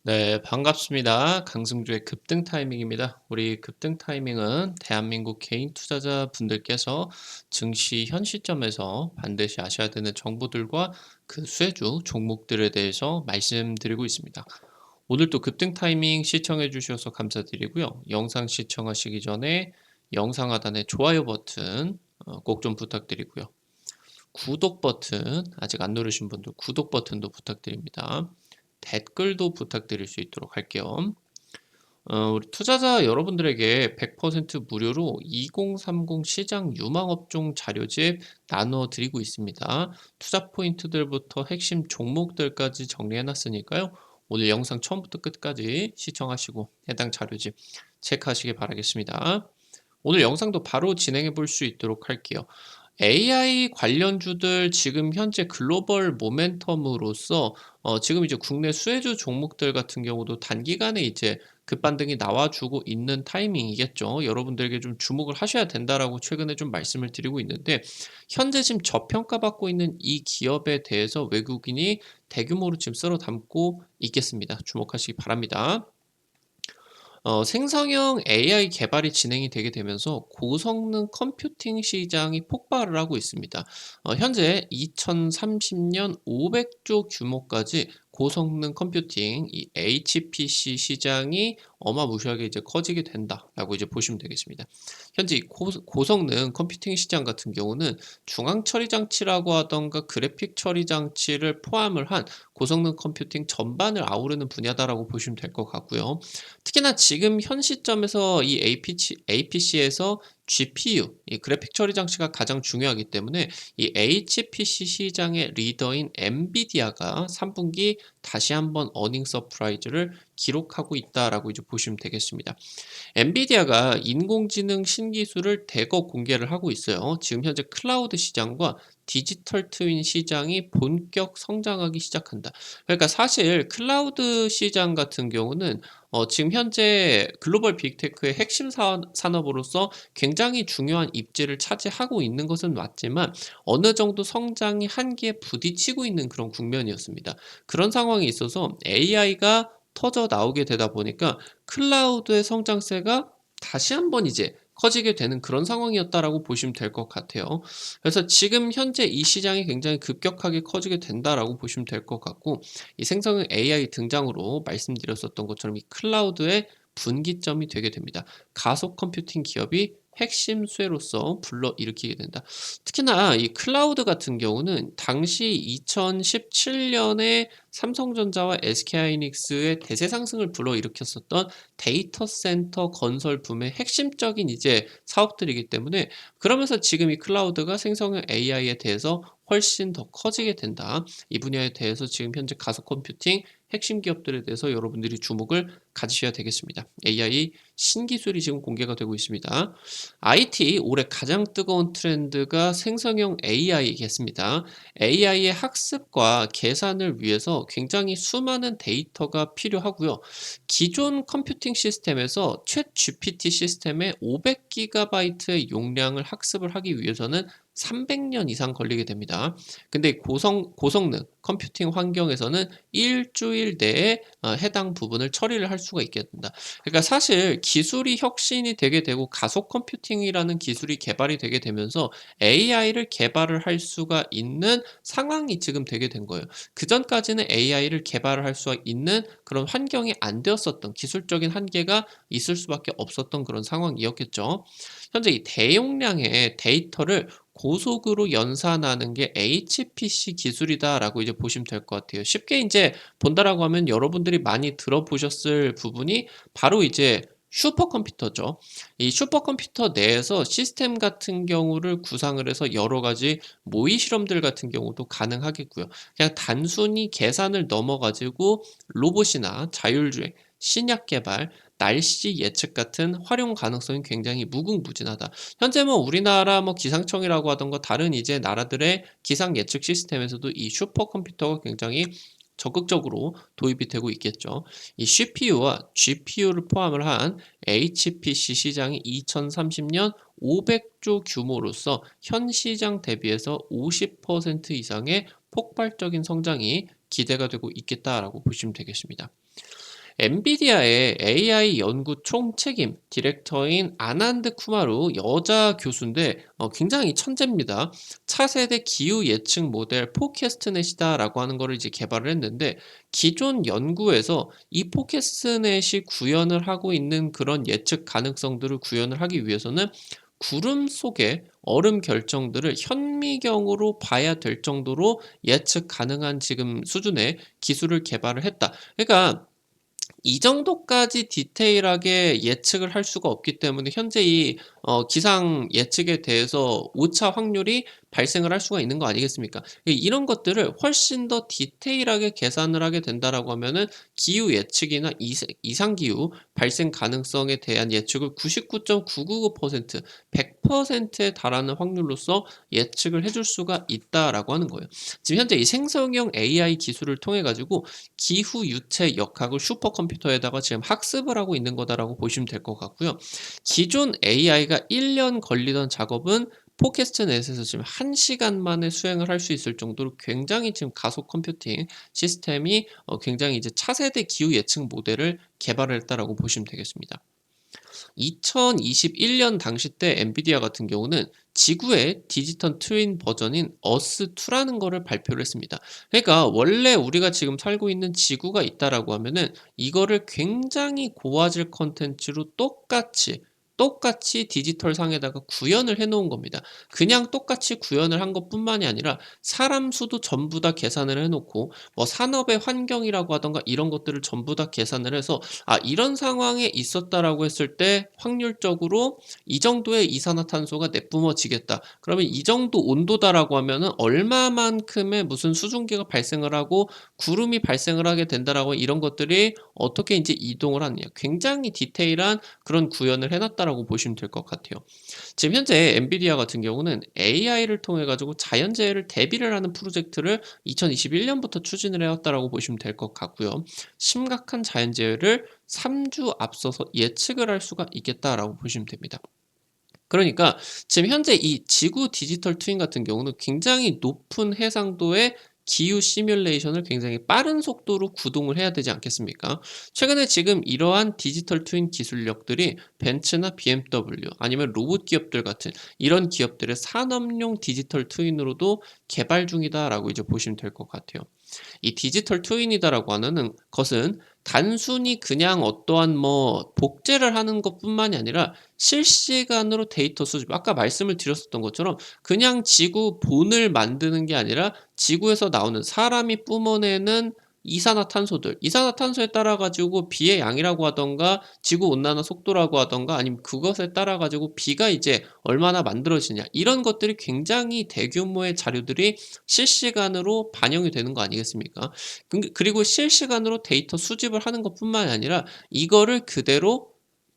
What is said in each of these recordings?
네, 반갑습니다. 강승주의 급등 타이밍입니다. 우리 급등 타이밍은 대한민국 개인 투자자 분들께서 증시 현 시점에서 반드시 아셔야 되는 정보들과 그 수혜주 종목들에 대해서 말씀드리고 있습니다. 오늘도 급등 타이밍 시청해 주셔서 감사드리고요. 영상 시청하시기 전에 영상 하단에 좋아요 버튼 꼭 좀 부탁드리고요. 구독 버튼 아직 안 누르신 분들 구독 버튼도 부탁드립니다. 댓글도 부탁드릴 수 있도록 할게요. 우리 투자자 여러분들에게 100% 무료로 2030 시장 유망업종 자료집 나누어 드리고 있습니다. 투자 포인트들부터 핵심 종목들까지 정리해 놨으니까요. 오늘 영상 처음부터 끝까지 시청하시고 해당 자료집 체크하시길 바라겠습니다. 오늘 영상도 바로 진행해 볼 수 있도록 할게요. AI 관련주들 지금 현재 글로벌 모멘텀으로서 지금 이제 국내 수혜주 종목들 같은 경우도 단기간에 이제 급반등이 나와주고 있는 타이밍이겠죠. 여러분들에게 좀 주목을 하셔야 된다라고 최근에 좀 말씀을 드리고 있는데 현재 지금 저평가받고 있는 이 기업에 대해서 외국인이 대규모로 지금 쓸어 담고 있겠습니다. 주목하시기 바랍니다. 생성형 AI 개발이 진행이 되게 되면서 고성능 컴퓨팅 시장이 폭발을 하고 있습니다. 현재 2030년 500조 규모까지 고성능 컴퓨팅, 이 HPC 시장이 어마무시하게 이제 커지게 된다라고 이제 보시면 되겠습니다. 현재 이 고성능 컴퓨팅 시장 같은 경우는 중앙 처리 장치라고 하던가 그래픽 처리 장치를 포함을 한 고성능 컴퓨팅 전반을 아우르는 분야다라고 보시면 될 것 같고요. 특히나 지금 현 시점에서 이 APC에서 GPU, 이 그래픽 처리 장치가 가장 중요하기 때문에 이 HPC 시장의 리더인 엔비디아가 3분기 다시 한번 어닝 서프라이즈를 기록하고 있다라고 이제 보시면 되겠습니다. 엔비디아가 인공지능 신기술을 대거 공개를 하고 있어요. 지금 현재 클라우드 시장과 디지털 트윈 시장이 본격 성장하기 시작한다. 그러니까 사실 클라우드 시장 같은 경우는 지금 현재 글로벌 빅테크의 핵심 산업으로서 굉장히 중요한 입지를 차지하고 있는 것은 맞지만 어느 정도 성장이 한계에 부딪히고 있는 그런 국면이었습니다. 그런 상황이 있어서 AI가 터져 나오게 되다 보니까 클라우드의 성장세가 다시 한번 이제 커지게 되는 그런 상황이었다라고 보시면 될 것 같아요. 그래서 지금 현재 이 시장이 굉장히 급격하게 커지게 된다라고 보시면 될 것 같고 이 생성형 AI 등장으로 말씀드렸었던 것처럼 이 클라우드의 분기점이 되게 됩니다. 가속 컴퓨팅 기업이 핵심 수혜로서 불러일으키게 된다. 특히나 이 클라우드 같은 경우는 당시 2017년에 삼성전자와 SK하이닉스의 대세 상승을 불러일으켰었던 데이터 센터 건설 붐의 핵심적인 이제 사업들이기 때문에 그러면서 지금 이 클라우드가 생성형 AI에 대해서 훨씬 더 커지게 된다. 이 분야에 대해서 지금 현재 가속 컴퓨팅 핵심 기업들에 대해서 여러분들이 주목을 가지셔야 되겠습니다. AI 신기술이 지금 공개가 되고 있습니다. IT 올해 가장 뜨거운 트렌드가 생성형 AI겠습니다. AI의 학습과 계산을 위해서 굉장히 수많은 데이터가 필요하고요. 기존 컴퓨팅 시스템에서 챗 GPT 시스템의 500GB의 용량을 학습을 하기 위해서는 300년 이상 걸리게 됩니다. 근데 고성능 컴퓨팅 환경에서는 일주일 내에 해당 부분을 처리를 할 수가 있게 된다. 그러니까 사실 기술이 혁신이 되게 되고 가속 컴퓨팅이라는 기술이 개발이 되게 되면서 AI를 개발을 할 수가 있는 상황이 지금 되게 된 거예요. 그전까지는 AI를 개발을 할 수 있는 그런 환경이 안 되었었던 기술적인 한계가 있을 수밖에 없었던 그런 상황이었겠죠. 현재 이 대용량의 데이터를 고속으로 연산하는 게 HPC 기술이다라고 이제 보시면 될 것 같아요. 쉽게 이제 본다라고 하면 여러분들이 많이 들어보셨을 부분이 바로 이제 슈퍼컴퓨터죠. 이 슈퍼컴퓨터 내에서 시스템 같은 경우를 구상을 해서 여러 가지 모의 실험들 같은 경우도 가능하겠고요. 그냥 단순히 계산을 넘어가지고 로봇이나 자율주행, 신약 개발, 날씨 예측 같은 활용 가능성이 굉장히 무궁무진하다. 현재 뭐 우리나라 뭐 기상청이라고 하던가 다른 이제 나라들의 기상 예측 시스템에서도 이 슈퍼컴퓨터가 굉장히 적극적으로 도입이 되고 있겠죠. 이 CPU와 GPU를 포함을 한 HPC 시장이 2030년 500조 규모로서 현 시장 대비해서 50% 이상의 폭발적인 성장이 기대가 되고 있겠다라고 보시면 되겠습니다. 엔비디아의 AI 연구 총책임 디렉터인 아난드 쿠마루 여자 교수인데 굉장히 천재입니다. 차세대 기후 예측 모델 포캐스트넷이다라고 하는 거를 이제 개발을 했는데 기존 연구에서 이 포캐스트넷이 구현을 하고 있는 그런 예측 가능성들을 구현을 하기 위해서는 구름 속의 얼음 결정들을 현미경으로 봐야 될 정도로 예측 가능한 지금 수준의 기술을 개발을 했다. 그러니까 이 정도까지 디테일하게 예측을 할 수가 없기 때문에 현재 이 기상 예측에 대해서 오차 확률이 발생을 할 수가 있는 거 아니겠습니까? 이런 것들을 훨씬 더 디테일하게 계산을 하게 된다라고 하면은 기후 예측이나 이상 기후 발생 가능성에 대한 예측을 99.999% 100%에 달하는 확률로서 예측을 해줄 수가 있다라고 하는 거예요. 지금 현재 이 생성형 AI 기술을 통해 가지고 기후 유체 역학을 슈퍼컴퓨터에다가 지금 학습을 하고 있는 거다라고 보시면 될 것 같고요. 기존 AI가 1년 걸리던 작업은 포캐스트넷에서 지금 1시간 만에 수행을 할 수 있을 정도로 굉장히 지금 가속 컴퓨팅 시스템이 굉장히 이제 차세대 기후 예측 모델을 개발을 했다라고 보시면 되겠습니다. 2021년 당시 때 엔비디아 같은 경우는 지구의 디지털 트윈 버전인 어스2라는 거를 발표를 했습니다. 그러니까 원래 우리가 지금 살고 있는 지구가 있다라고 하면은 이거를 굉장히 고화질 컨텐츠로 똑같이 디지털 상에다가 구현을 해 놓은 겁니다. 그냥 똑같이 구현을 한 것뿐만이 아니라 사람 수도 전부 다 계산을 해 놓고 뭐 산업의 환경이라고 하던가 이런 것들을 전부 다 계산을 해서 이런 상황에 있었다라고 했을 때 확률적으로 이 정도의 이산화탄소가 내뿜어지겠다. 그러면 이 정도 온도다라고 하면은 얼마만큼의 무슨 수증기가 발생을 하고 구름이 발생을 하게 된다라고 이런 것들이 어떻게 이제 이동을 하느냐. 굉장히 디테일한 그런 구현을 해놨다라고 보시면 될 것 같아요. 지금 현재 엔비디아 같은 경우는 AI를 통해 가지고 자연재해를 대비를 하는 프로젝트를 2021년부터 추진을 해왔다라고 보시면 될 것 같고요. 심각한 자연재해를 3주 앞서서 예측을 할 수가 있겠다라고 보시면 됩니다. 그러니까 지금 현재 이 지구 디지털 트윈 같은 경우는 굉장히 높은 해상도의 기후 시뮬레이션을 굉장히 빠른 속도로 구동을 해야 되지 않겠습니까? 최근에 지금 이러한 디지털 트윈 기술력들이 벤츠나 BMW 아니면 로봇 기업들 같은 이런 기업들의 산업용 디지털 트윈으로도 개발 중이다라고 이제 보시면 될 것 같아요. 이 디지털 트윈이다라고 하는 것은 단순히 그냥 어떠한 뭐 복제를 하는 것뿐만이 아니라 실시간으로 데이터 수집, 아까 말씀을 드렸었던 것처럼 그냥 지구 본을 만드는 게 아니라 지구에서 나오는 사람이 뿜어내는 이산화탄소에 따라 가지고 비의 양이라고 하던가 지구 온난화 속도라고 하던가 아니면 그것에 따라 가지고 비가 이제 얼마나 만들어지냐 이런 것들이 굉장히 대규모의 자료들이 실시간으로 반영이 되는 거 아니겠습니까? 그리고 실시간으로 데이터 수집을 하는 것뿐만이 아니라 이거를 그대로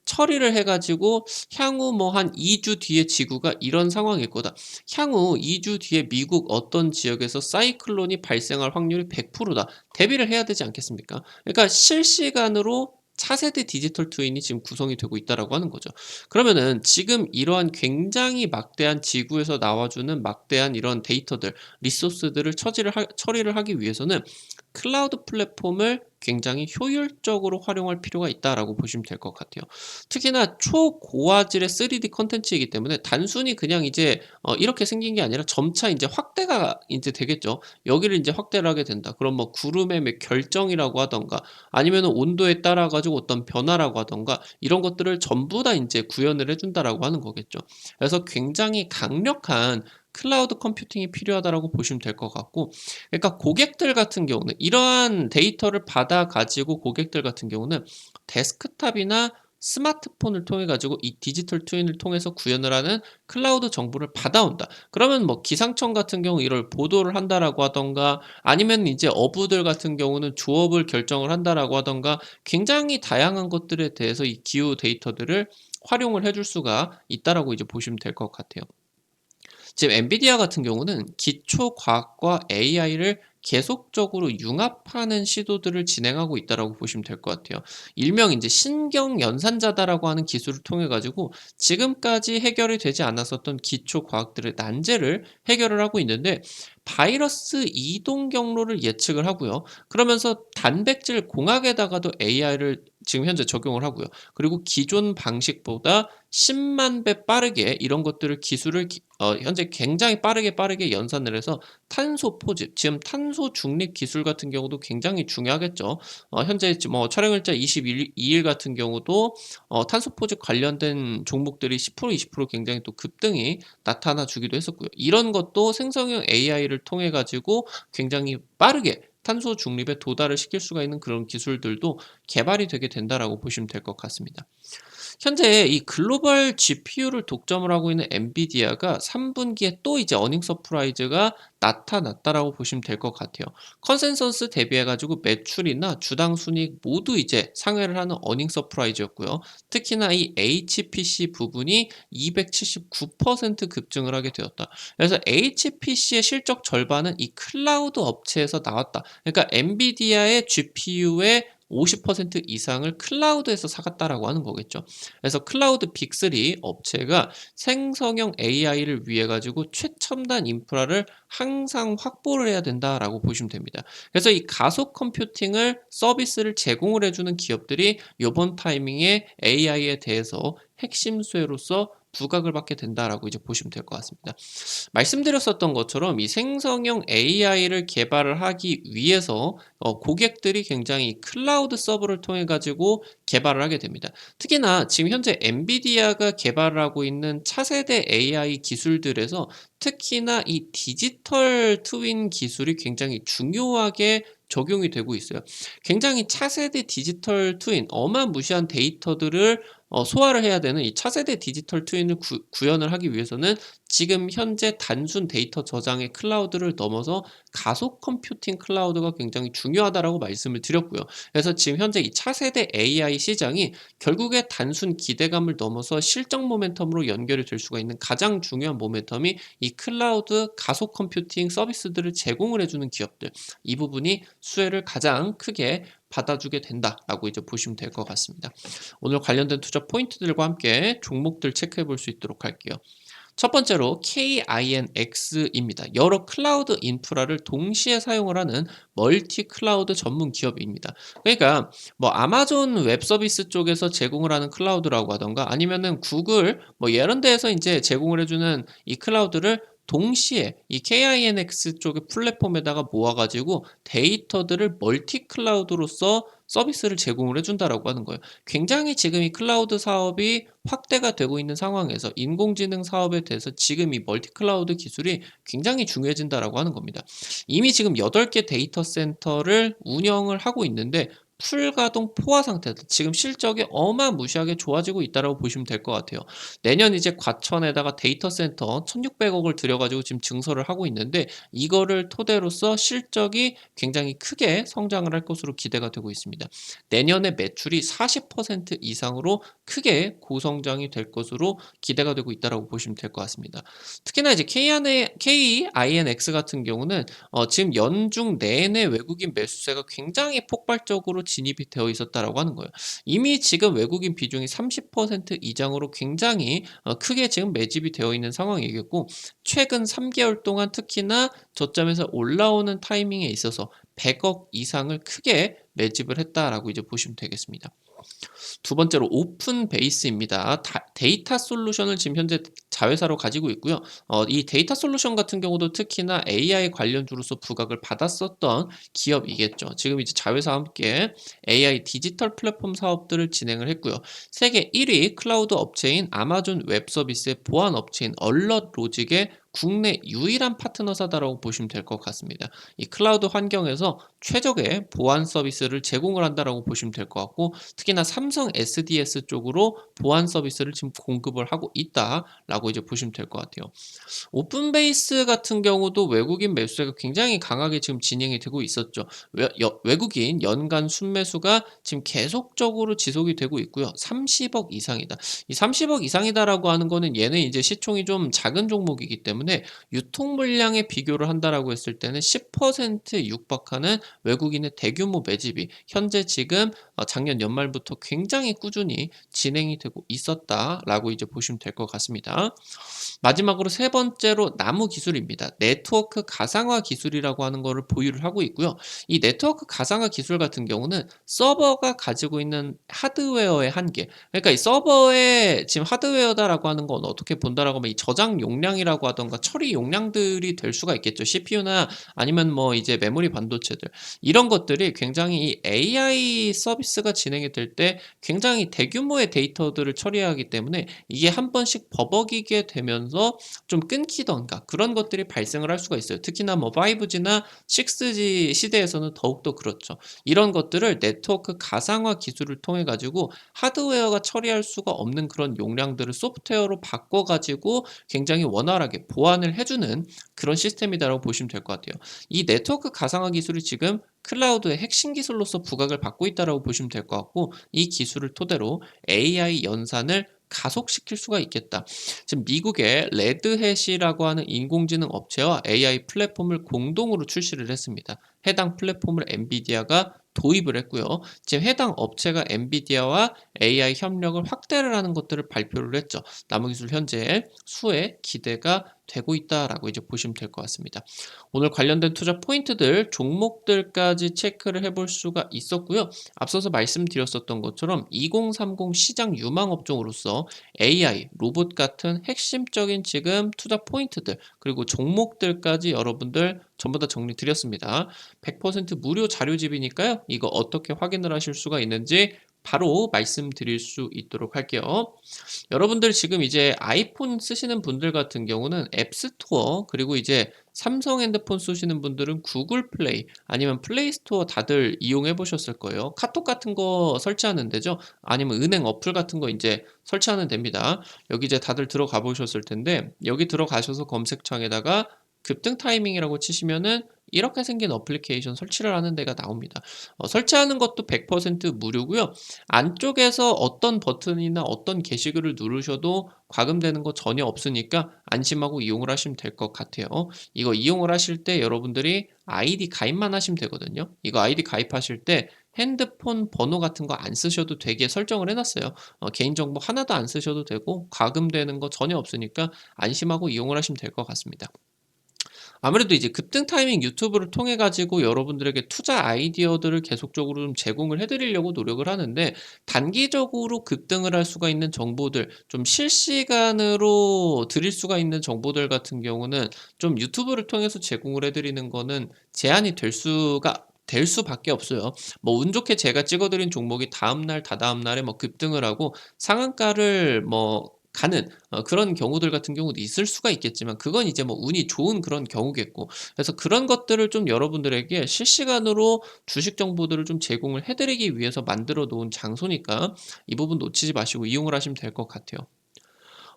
처리를 해가지고 향후 뭐 한 2주 뒤에 지구가 이런 상황일 거다. 향후 2주 뒤에 미국 어떤 지역에서 사이클론이 발생할 확률이 100%다. 대비를 해야 되지 않겠습니까? 그러니까 실시간으로 차세대 디지털 트윈이 지금 구성이 되고 있다라고 하는 거죠. 그러면은 지금 이러한 굉장히 막대한 지구에서 나와주는 막대한 이런 데이터들, 리소스들을 처리를 하기 위해서는 클라우드 플랫폼을 굉장히 효율적으로 활용할 필요가 있다라고 보시면 될 것 같아요. 특히나 초고화질의 3D 컨텐츠이기 때문에 단순히 그냥 이제 이렇게 생긴 게 아니라 점차 이제 확대가 이제 되겠죠. 여기를 이제 확대를 하게 된다. 그럼 뭐 구름의 결정이라고 하던가 아니면 온도에 따라 가지고 어떤 변화라고 하던가 이런 것들을 전부 다 이제 구현을 해준다라고 하는 거겠죠. 그래서 굉장히 강력한 클라우드 컴퓨팅이 필요하다라고 보시면 될 것 같고, 그러니까 고객들 같은 경우는 이러한 데이터를 받아 가지고 고객들 같은 경우는 데스크탑이나 스마트폰을 통해 가지고 이 디지털 트윈을 통해서 구현을 하는 클라우드 정보를 받아온다. 그러면 뭐 기상청 같은 경우 이걸 보도를 한다라고 하던가 아니면 이제 어부들 같은 경우는 조업을 결정을 한다라고 하던가 굉장히 다양한 것들에 대해서 이 기후 데이터들을 활용을 해줄 수가 있다라고 이제 보시면 될 것 같아요. 지금 엔비디아 같은 경우는 기초 과학과 AI를 계속적으로 융합하는 시도들을 진행하고 있다라고 보시면 될 것 같아요. 일명 이제 신경 연산자다라고 하는 기술을 통해 가지고 지금까지 해결이 되지 않았었던 기초 과학들의 난제를 해결을 하고 있는데 바이러스 이동 경로를 예측을 하고요. 그러면서 단백질 공학에다가도 AI를 지금 현재 적용을 하고요. 그리고 기존 방식보다 10만 배 빠르게 이런 것들을 기술을 현재 굉장히 빠르게 연산을 해서 탄소 포집, 지금 탄소 중립 기술 같은 경우도 굉장히 중요하겠죠. 현재 뭐 촬영일자 22일 같은 경우도 탄소 포집 관련된 종목들이 10% 20% 굉장히 또 급등이 나타나 주기도 했었고요. 이런 것도 생성형 AI를 통해 가지고 굉장히 빠르게 탄소 중립에 도달을 시킬 수가 있는 그런 기술들도 개발이 되게 된다라고 보시면 될 것 같습니다. 현재 이 글로벌 GPU를 독점을 하고 있는 엔비디아가 3분기에 또 이제 어닝 서프라이즈가 나타났다라고 보시면 될 것 같아요. 컨센서스 대비해가지고 매출이나 주당 순이익 모두 이제 상회를 하는 어닝 서프라이즈였고요. 특히나 이 HPC 부분이 279% 급증을 하게 되었다. 그래서 HPC의 실적 절반은 이 클라우드 업체에서 나왔다. 그러니까 엔비디아의 GPU의 50% 이상을 클라우드에서 사갔다라고 하는 거겠죠. 그래서 클라우드 빅3 업체가 생성형 AI를 위해 가지고 최첨단 인프라를 항상 확보를 해야 된다라고 보시면 됩니다. 그래서 이 가속 컴퓨팅을 서비스를 제공을 해주는 기업들이 이번 타이밍에 AI에 대해서 핵심 수혜로서 부각을 받게 된다라고 이제 보시면 될 것 같습니다. 말씀드렸었던 것처럼 이 생성형 AI를 개발을 하기 위해서 고객들이 굉장히 클라우드 서버를 통해 가지고 개발을 하게 됩니다. 특히나 지금 현재 엔비디아가 개발을 하고 있는 차세대 AI 기술들에서 특히나 이 디지털 트윈 기술이 굉장히 중요하게 적용이 되고 있어요. 굉장히 차세대 디지털 트윈, 어마무시한 데이터들을 소화를 해야 되는 이 차세대 디지털 트윈을 구현을 하기 위해서는 지금 현재 단순 데이터 저장의 클라우드를 넘어서 가속 컴퓨팅 클라우드가 굉장히 중요하다라고 말씀을 드렸고요. 그래서 지금 현재 이 차세대 AI 시장이 결국에 단순 기대감을 넘어서 실적 모멘텀으로 연결이 될 수가 있는 가장 중요한 모멘텀이 이 클라우드 가속 컴퓨팅 서비스들을 제공을 해주는 기업들, 이 부분이 수혜를 가장 크게 받아주게 된다라고 이제 보시면 될 것 같습니다. 오늘 관련된 투자 포인트들과 함께 종목들 체크해 볼 수 있도록 할게요. 첫 번째로 KINX입니다. 여러 클라우드 인프라를 동시에 사용을 하는 멀티 클라우드 전문 기업입니다. 그러니까 뭐 아마존 웹 서비스 쪽에서 제공을 하는 클라우드라고 하던가 아니면은 구글 뭐 이런 데에서 이제 제공을 해주는 이 클라우드를 동시에 이 KINX 쪽의 플랫폼에다가 모아가지고 데이터들을 멀티 클라우드로서 서비스를 제공을 해준다라고 하는 거예요. 굉장히 지금 이 클라우드 사업이 확대가 되고 있는 상황에서 인공지능 사업에 대해서 지금 이 멀티 클라우드 기술이 굉장히 중요해진다라고 하는 겁니다. 이미 지금 8개 데이터 센터를 운영을 하고 있는데 풀가동 포화 상태다. 지금 실적이 어마무시하게 좋아지고 있다라고 보시면 될 것 같아요. 내년 이제 과천에다가 데이터 센터 1,600억을 들여가지고 지금 증설을 하고 있는데 이거를 토대로서 실적이 굉장히 크게 성장을 할 것으로 기대가 되고 있습니다. 내년에 매출이 40% 이상으로 크게 고성장이 될 것으로 기대가 되고 있다라고 보시면 될 것 같습니다. 특히나 이제 KINX 같은 경우는 지금 연중 내내 외국인 매수세가 굉장히 폭발적으로 진입이 되어 있었다라고 하는 거예요. 이미 지금 외국인 비중이 30% 이상으로 굉장히 크게 지금 매집이 되어 있는 상황이겠고 최근 3개월 동안 특히나 저점에서 올라오는 타이밍에 있어서 100억 이상을 크게 매집을 했다라고 이제 보시면 되겠습니다. 두 번째로 오픈 베이스입니다. 데이터 솔루션을 지금 현재 자회사로 가지고 있고요. 이 데이터 솔루션 같은 경우도 특히나 AI 관련주로서 부각을 받았었던 기업이겠죠. 지금 이제 자회사와 함께 AI 디지털 플랫폼 사업들을 진행을 했고요. 세계 1위 클라우드 업체인 아마존 웹 서비스의 보안 업체인 얼럿 로직의 국내 유일한 파트너사다라고 보시면 될 것 같습니다. 이 클라우드 환경에서 최적의 보안 서비스를 제공을 한다라고 보시면 될 것 같고 특히나 삼성 SDS 쪽으로 보안 서비스를 지금 공급을 하고 있다라고 이제 보시면 될 것 같아요. 오픈베이스 같은 경우도 외국인 매수세가 굉장히 강하게 지금 진행이 되고 있었죠. 외국인 연간 순매수가 지금 계속적으로 지속이 되고 있고요. 30억 이상이다. 이 30억 이상이다라고 하는 거는 얘는 이제 시총이 좀 작은 종목이기 때문에 때문에 유통 물량에 비교를 한다라고 했을 때는 10% 육박하는 외국인의 대규모 매집이 현재 지금 작년 연말부터 굉장히 꾸준히 진행이 되고 있었다라고 이제 보시면 될 것 같습니다. 마지막으로 세 번째로 나무 기술입니다. 네트워크 가상화 기술이라고 하는 거를 보유를 하고 있고요. 이 네트워크 가상화 기술 같은 경우는 서버가 가지고 있는 하드웨어의 한계, 그러니까 이 서버에 지금 하드웨어다라고 하는 건 어떻게 본다라고 하면 이 저장 용량이라고 하던가 처리 용량들이 될 수가 있겠죠. CPU나 아니면 뭐 이제 메모리 반도체들, 이런 것들이 굉장히 이 AI 서비스가 진행이 될 때 굉장히 대규모의 데이터들을 처리하기 때문에 이게 한 번씩 버벅이게 되면서 좀 끊기던가 그런 것들이 발생을 할 수가 있어요. 특히나 뭐 5G나 6G 시대에서는 더욱더 그렇죠. 이런 것들을 네트워크 가상화 기술을 통해 가지고 하드웨어가 처리할 수가 없는 그런 용량들을 소프트웨어로 바꿔 가지고 굉장히 원활하게 보완을 해주는 그런 시스템이다라고 보시면 될 것 같아요. 이 네트워크 가상화 기술이 지금 클라우드의 핵심 기술로서 부각을 받고 있다라고 보시면 될 것 같고, 이 기술을 토대로 AI 연산을 가속시킬 수가 있겠다. 지금 미국의 레드햇이라고 하는 인공지능 업체와 AI 플랫폼을 공동으로 출시를 했습니다. 해당 플랫폼을 엔비디아가 도입을 했고요. 지금 해당 업체가 엔비디아와 AI 협력을 확대를 하는 것들을 발표를 했죠. 나무기술 현재 수에 기대가 되고 있다라고 이제 보시면 될 것 같습니다. 오늘 관련된 투자 포인트들, 종목들까지 체크를 해볼 수가 있었고요. 앞서서 말씀드렸었던 것처럼 2030 시장 유망 업종으로서 AI, 로봇 같은 핵심적인 지금 투자 포인트들, 그리고 종목들까지 여러분들 전부 다 정리 드렸습니다. 100% 무료 자료집이니까요. 이거 어떻게 확인을 하실 수가 있는지 바로 말씀드릴 수 있도록 할게요. 여러분들 지금 이제 아이폰 쓰시는 분들 같은 경우는 앱스토어, 그리고 이제 삼성 핸드폰 쓰시는 분들은 구글 플레이 아니면 플레이 스토어 다들 이용해 보셨을 거예요. 카톡 같은 거 설치하는 데죠. 아니면 은행 어플 같은 거 이제 설치하는 데입니다. 여기 이제 다들 들어가 보셨을 텐데, 여기 들어가셔서 검색창에다가 급등 타이밍이라고 치시면은 이렇게 생긴 어플리케이션 설치를 하는 데가 나옵니다. 설치하는 것도 100% 무료고요. 안쪽에서 어떤 버튼이나 어떤 게시글을 누르셔도 과금되는 거 전혀 없으니까 안심하고 이용을 하시면 될 것 같아요. 이거 이용을 하실 때 여러분들이 아이디 가입만 하시면 되거든요. 이거 아이디 가입하실 때 핸드폰 번호 같은 거 안 쓰셔도 되게 설정을 해놨어요. 개인정보 하나도 안 쓰셔도 되고 과금되는 거 전혀 없으니까 안심하고 이용을 하시면 될 것 같습니다. 아무래도 이제 급등 타이밍 유튜브를 통해 가지고 여러분들에게 투자 아이디어들을 계속적으로 좀 제공을 해 드리려고 노력을 하는데, 단기적으로 급등을 할 수가 있는 정보들, 좀 실시간으로 드릴 수가 있는 정보들 같은 경우는 좀 유튜브를 통해서 제공을 해 드리는 거는 제한이 될 수밖에 없어요. 뭐 운 좋게 제가 찍어 드린 종목이 다음 날 다다음 날에 뭐 급등을 하고 상한가를 뭐 가는 그런 경우들 같은 경우도 있을 수가 있겠지만, 그건 이제 뭐 운이 좋은 그런 경우겠고, 그래서 그런 것들을 좀 여러분들에게 실시간으로 주식 정보들을 좀 제공을 해 드리기 위해서 만들어 놓은 장소니까 이 부분 놓치지 마시고 이용을 하시면 될 것 같아요.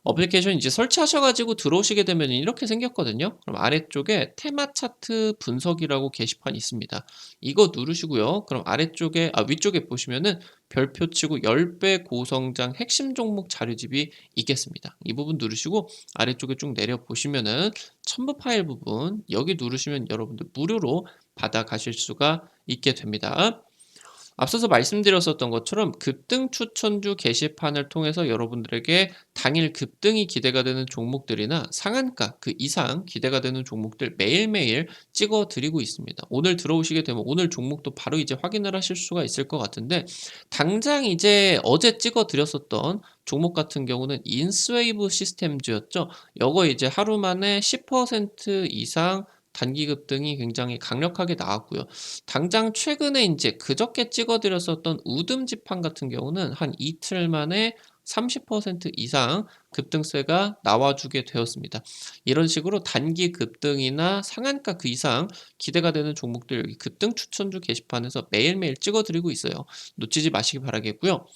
어플리케이션 이제 설치하셔 가지고 들어오시게 되면 이렇게 생겼거든요. 그럼 아래쪽에 테마 차트 분석이라고 게시판이 있습니다. 이거 누르시고요. 그럼 위쪽에 보시면은 별표 치고 10배 고성장 핵심 종목 자료집이 있겠습니다. 이 부분 누르시고 아래쪽에 쭉 내려 보시면은 첨부 파일 부분, 여기 누르시면 여러분들 무료로 받아 가실 수가 있게 됩니다. 앞서서 말씀드렸었던 것처럼 급등 추천주 게시판을 통해서 여러분들에게 당일 급등이 기대가 되는 종목들이나 상한가 그 이상 기대가 되는 종목들 매일매일 찍어 드리고 있습니다. 오늘 들어오시게 되면 오늘 종목도 바로 이제 확인을 하실 수가 있을 것 같은데, 당장 이제 어제 찍어 드렸었던 종목 같은 경우는 인스웨이브 시스템즈였죠. 요거 이제 하루 만에 10% 이상 단기 급등이 굉장히 강력하게 나왔고요. 당장 최근에 이제 그저께 찍어드렸었던 우듬 지판 같은 경우는 한 이틀 만에 30% 이상 급등세가 나와주게 되었습니다. 이런 식으로 단기 급등이나 상한가 그 이상 기대가 되는 종목들 여기 급등 추천주 게시판에서 매일매일 찍어드리고 있어요. 놓치지 마시기 바라겠고요.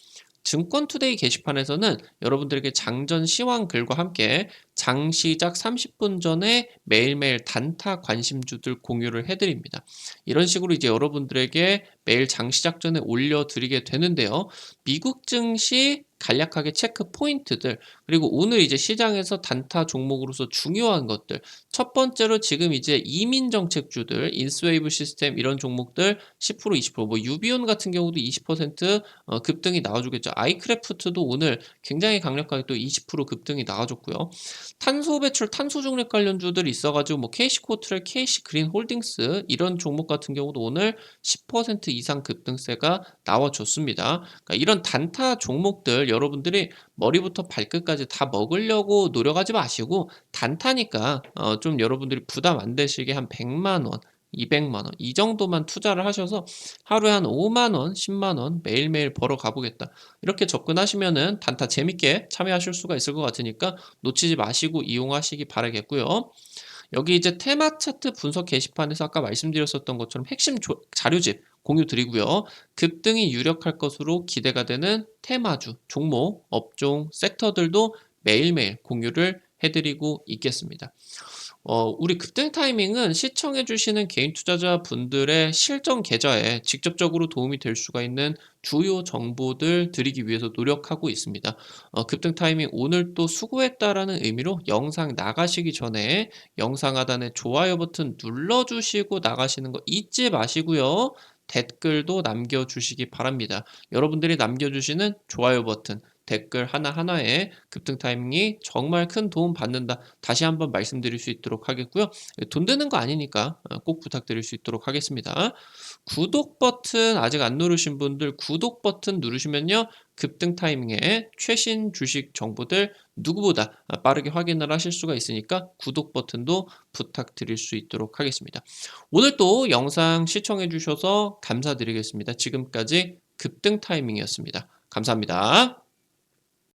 증권투데이 게시판에서는 여러분들에게 장전 시황 글과 함께 장 시작 30분 전에 매일매일 단타 관심주들 공유를 해드립니다. 이런 식으로 이제 여러분들에게 매일 장 시작 전에 올려드리게 되는데요. 미국 증시 간략하게 체크 포인트들, 그리고 오늘 이제 시장에서 단타 종목으로서 중요한 것들, 첫 번째로 지금 이제 이민 정책주들, 인스웨이브 시스템 이런 종목들 10% 20%, 유비온 같은 경우도 20% 급등이 나와주겠죠. 아이크래프트도 오늘 굉장히 강력하게 또 20% 급등이 나와줬고요. 탄소 배출, 탄소 중립 관련주들이 있어가지고 뭐 KC코트럴, KC그린홀딩스 이런 종목 같은 경우도 오늘 10% 이상 급등세가 나와줬습니다. 그러니까 이런 단타 종목들 여러분들이 머리부터 발끝까지 다 먹으려고 노력하지 마시고, 단타니까 좀 여러분들이 부담 안 되시게 한 100만 원, 200만 원 이 정도만 투자를 하셔서 하루에 한 5만 원, 10만 원 매일매일 벌어 가보겠다, 이렇게 접근하시면은 단타 재밌게 참여하실 수가 있을 것 같으니까 놓치지 마시고 이용하시기 바라겠고요. 여기 이제 테마 차트 분석 게시판에서 아까 말씀드렸었던 것처럼 핵심 자료집 공유 드리고요. 급등이 유력할 것으로 기대가 되는 테마주, 종목, 업종, 섹터들도 매일매일 공유를 해드리고 있겠습니다. 우리 급등 타이밍은 시청해주시는 개인 투자자분들의 실전 계좌에 직접적으로 도움이 될 수가 있는 주요 정보들 드리기 위해서 노력하고 있습니다. 급등 타이밍 오늘 또 수고했다라는 의미로 영상 나가시기 전에 영상 하단에 좋아요 버튼 눌러주시고 나가시는 거 잊지 마시고요. 댓글도 남겨주시기 바랍니다. 여러분들이 남겨주시는 좋아요 버튼, 댓글 하나하나에 급등 타이밍이 정말 큰 도움 받는다, 다시 한번 말씀드릴 수 있도록 하겠고요. 돈 드는 거 아니니까 꼭 부탁드릴 수 있도록 하겠습니다. 구독 버튼 아직 안 누르신 분들 구독 버튼 누르시면요, 급등 타이밍에 최신 주식 정보들 누구보다 빠르게 확인을 하실 수가 있으니까 구독 버튼도 부탁드릴 수 있도록 하겠습니다. 오늘 또 영상 시청해 주셔서 감사드리겠습니다. 지금까지 급등 타이밍이었습니다. 감사합니다.